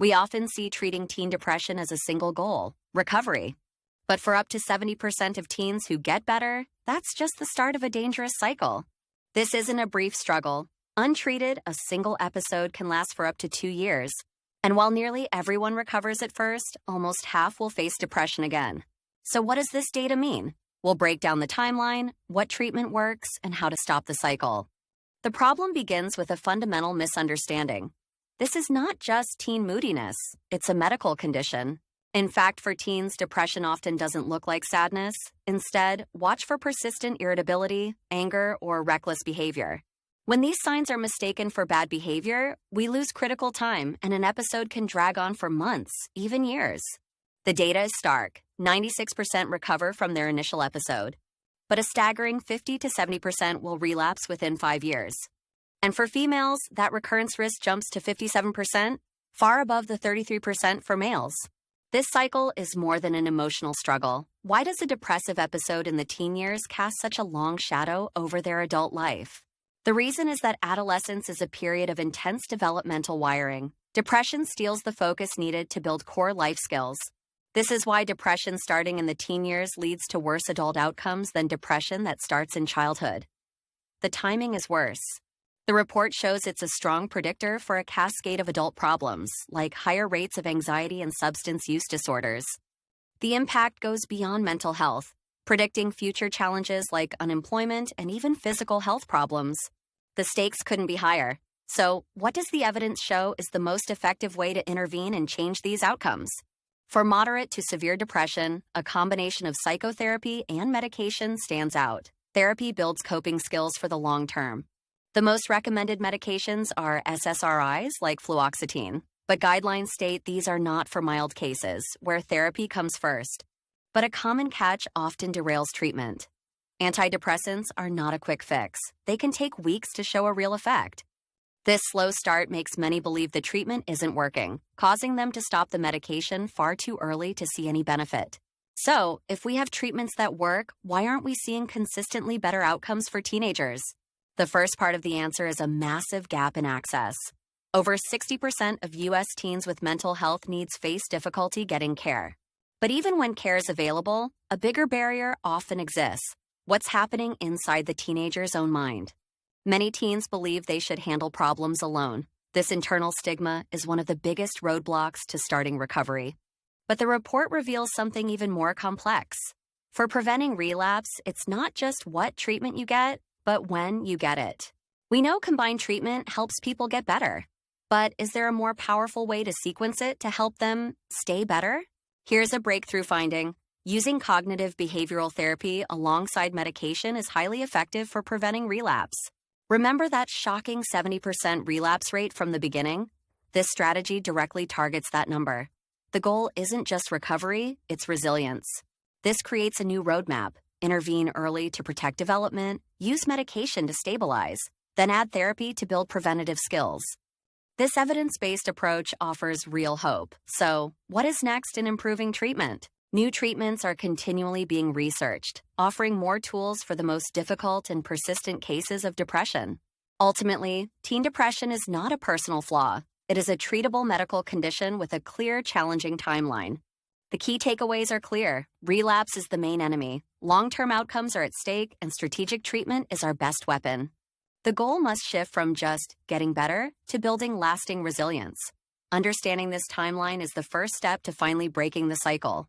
We often see treating teen depression as a single goal, recovery. But for up to 70% of teens who get better, that's just the start of a dangerous cycle. This isn't a brief struggle. Untreated, a single episode can last for up to 2 years. And while nearly everyone recovers at first, almost half will face depression again. So what does this data mean? We'll break down the timeline, what treatment works, and how to stop the cycle. The problem begins with a fundamental misunderstanding. This is not just teen moodiness, it's a medical condition. In fact, for teens, depression often doesn't look like sadness. Instead, watch for persistent irritability, anger, or reckless behavior. When these signs are mistaken for bad behavior, we lose critical time, and an episode can drag on for months, even years. The data is stark. 96% recover from their initial episode, but a staggering 50 to 70% will relapse within 5 years. And for females, that recurrence risk jumps to 57%, far above the 33% for males. This cycle is more than an emotional struggle. Why does a depressive episode in the teen years cast such a long shadow over their adult life? The reason is that adolescence is a period of intense developmental wiring. Depression steals the focus needed to build core life skills. This is why depression starting in the teen years leads to worse adult outcomes than depression that starts in childhood. The timing is worse. The report shows it's a strong predictor for a cascade of adult problems, like higher rates of anxiety and substance use disorders. The impact goes beyond mental health, predicting future challenges like unemployment and even physical health problems. The stakes couldn't be higher. So, what does the evidence show is the most effective way to intervene and change these outcomes? For moderate to severe depression, a combination of psychotherapy and medication stands out. Therapy builds coping skills for the long term. The most recommended medications are SSRIs like fluoxetine, but guidelines state these are not for mild cases, where therapy comes first. But a common catch often derails treatment. Antidepressants are not a quick fix. They can take weeks to show a real effect. This slow start makes many believe the treatment isn't working, causing them to stop the medication far too early to see any benefit. So, if we have treatments that work, why aren't we seeing consistently better outcomes for teenagers? The first part of the answer is a massive gap in access. Over 60% of U.S. teens with mental health needs face difficulty getting care. But even when care is available, a bigger barrier often exists: what's happening inside the teenager's own mind. Many teens believe they should handle problems alone. This internal stigma is one of the biggest roadblocks to starting recovery. But the report reveals something even more complex. For preventing relapse, it's not just what treatment you get, but when you get it. We know combined treatment helps people get better. But is there a more powerful way to sequence it to help them stay better? Here's a breakthrough finding. Using cognitive behavioral therapy alongside medication is highly effective for preventing relapse. Remember that shocking 70% relapse rate from the beginning? This strategy directly targets that number. The goal isn't just recovery, it's resilience. This creates a new roadmap. Intervene early to protect development, use medication to stabilize, then add therapy to build preventative skills. This evidence-based approach offers real hope. So, what is next in improving treatment? New treatments are continually being researched, offering more tools for the most difficult and persistent cases of depression. Ultimately, teen depression is not a personal flaw. It is a treatable medical condition with a clear, challenging timeline. The key takeaways are clear. Relapse is the main enemy. Long-term outcomes are at stake, and strategic treatment is our best weapon. The goal must shift from just getting better to building lasting resilience. Understanding this timeline is the first step to finally breaking the cycle.